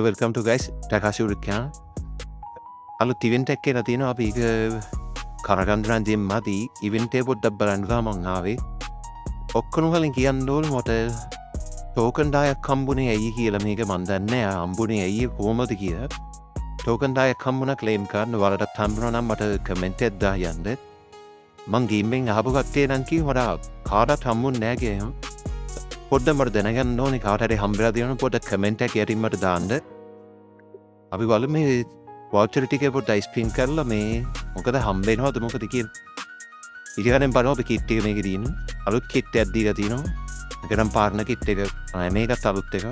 Welcome to guys Takashi Urikyan. අලුත් event එකක් කියලා තියෙනවා. අපි ඒක කරගන්න ජිම් මදි ඉවෙන්ට් එක පොඩ්ඩක් බලන්න ගමන් ආවේ. ඔක්කොම වලින් කියන්න ඕන මට ටෝකන් 10ක් හම්බුනේ ඇයි කියලා මේක මන් දන්නේ නැහැ. හම්බුනේ ඇයි කොහොමද කියලා. ටෝකන් 10ක් හම්බුණා ක්ලේම් කරන්න වලටත් හම්බුණා නම් මට කමෙන්ට් එකක් දාන්න. මං ගේම් එකෙන් අහපු කට්ටිය නම් කිව්වා කාටවත් හම්බුන්නේ නැහැ කියලා. පොඩ්ඩක් මට දැනගන්න ඕනේ කාට හරි හම්බෙලා තියෙනවා පොඩ්ඩක් කමෙන්ට් එකක් යටින් මට දාන්න. අපි බලමු මේ වවුචර් ටික පොඩ්ඩක් ස්පින් කරලා මේ මොකද හම්බෙනවද මොකද කියලා. ඊට බලමු අපි කිට් එක මේකේ තියෙනවා. අලුත් කිට් එකක් දීලා තියෙනවා. ඒකනම් පාර්න කිට් එක. මේකත් අලුත් එකක්.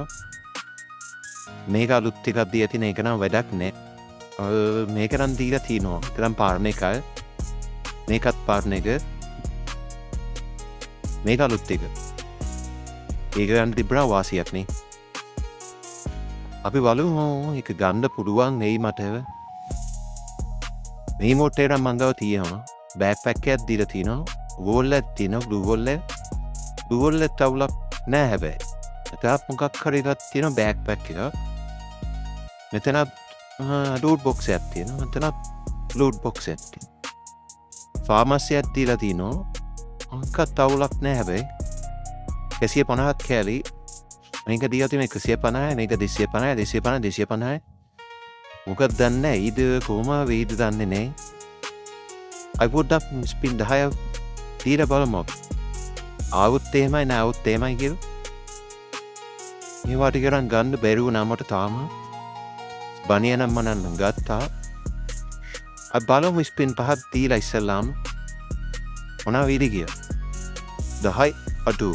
මේක අලුත් එකක් දීලා තියෙන එක නම් වැඩක් නෑ. මේක නම් දීලා තියෙනවා. ඒකනම් පාර්න එකයි. මේකත් පාර්න එක. මේක අලුත් එක. ඒක ගන්න තිබ්බා වාසියක් නේ. අපි බලමු ඒක ගන්න පුළුවන් වෙයි මට. මේ මොටේ නම් මං ගාව තියෙනවා. බෑක්පැක් එකක් දීලා තිනවා. වෝල් එකක් තියෙනවා. බ්ලූ වෝල් එක. බ්ලූ වෝල් එක තවලක් නෑ හැබැයි. ඒකත් මොකක් හරි එකක් තියෙනවා බෑක්පැක් එක. මෙතන ලූට් බොක්ස් එකක් තියෙනවා. මෙතන ලූට් බොක්ස් එකක් තියෙනවා. ෆාමසි එකක් දීලා තිනවා. අංක තවලක් නෑ හැබැයි. 150ක් කැලි මේක දීලා තියෙන 150 මේක 250 250 250 මොකක්ද දන්නේ නැහැ ඊද කොහොම වේද දන්නේ නැහැ. I would have spin 10 දීලා බලමු. ආවුත් එහෙමයි නැවුත් එහෙමයි කියලා. මේ වාටි කරන් ගන්න බැරි වුණා මට තාම. බණියනම් මනන්න ගත්තා. අපි බලමු ස්පින් 5ක් දීලා ඉස්සෙල්ලාම මොනවා වේද කියලා. 10 අඩු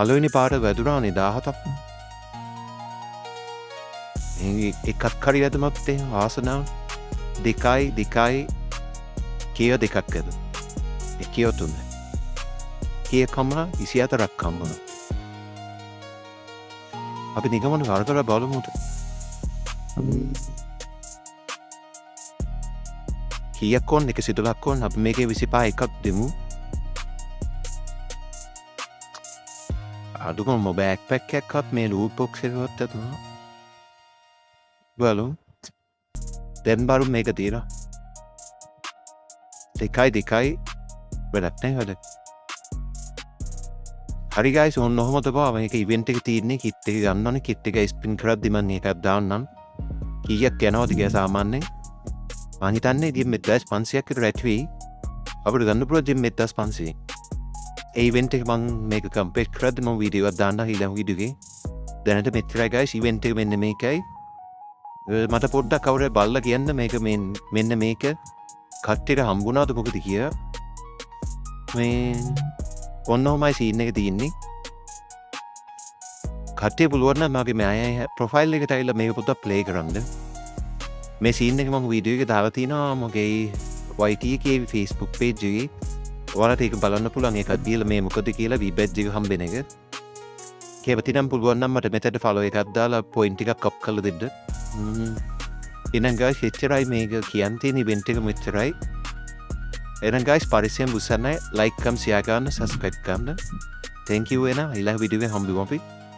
හලවෙනි පාට වැදුරානේ 17ක්. එකක් හරි වැදුමක් තියෙන ආසනාව. දෙකයි කිය දෙකක් ඇද. කිය තුන. කිය කම 24ක් කම්බන. අපි නිගමන වරදලා බලමුද. කීයක් කොන් 112ක් කොන් අපි මේකේ 25 එකක් දෙමු. අඩුම බෑක්පැක් එකක්වත් මේ ලූට් බොක්ස් එකකට තමයි. බලමු. දැන් බලමු මේක තියෙනවා. දෙකයි වැඩක් නැහැ වැඩ. හරි guys ඔන්න ඔහොම තමයි මේක ඉවෙන්ට් එක තියෙන්නේ. කිට් එක ගන්න ඕනේ. කිට් එක ස්පින් කරද්දි මම එකක් දාන්නම්. කීයක් යනවද කියලා සාමාන්‍යයෙන් මම හිතන්නේ ඉතින් 1500ක් විතර ඇති වෙයි. අපිට ගන්න පුළුවන් ඉතින් 1500. ඒ ඉවෙන්ට් එක මම මේක කම්ප්ලීට් කරද්දි මම වීඩියෝ එකක් දාන්න ඊළඟ වීඩියෝ එකේ. දැනට මෙච්චරයි guys ඉවෙන්ට් එක මෙන්න මේකයි. මට පොඩ්ඩක් කවුරුහරි බලලා කියන්න මේක මෙන්න මේක කට්ටියට හම්බුණාද මොකද කියලා. මේ ඔන්නෝමයි සීන් එක තියෙන්නේ. කට්ටිය පුළුවන් නම් මගේ මේ ප්‍රොෆයිල් එකට ඇවිල්ලා මේක පොඩ්ඩක් ප්ලේ කරන්න. මේ සීන් එක මම වීඩියෝ එකේ දාලා තිනවා මගේ YT එකේ Facebook page එකේ. ඔයාලට ඒක බලන්න පුළුවන් ඒකත් දීලා මේ මොකද කියලා වීබැජ් එක හම්බෙන එක. කේවතිනම් පුළුවන් නම් මට මෙතනට ෆලෝ එකක් දාලා පොයින්ට් එකක් අප් කරලා දෙන්න. එහෙනම් guys එච්චරයි මේක කියන්න තියෙන ඉවෙන්ට් එක මෙච්චරයි. එහෙනම් guys පරිස්සම් බුස්සන්නයි like කම් share කරන්න subscribe කරන්න. thank you එන ඊළඟ වීඩියෝ එකේ හම්බෙමු අපි.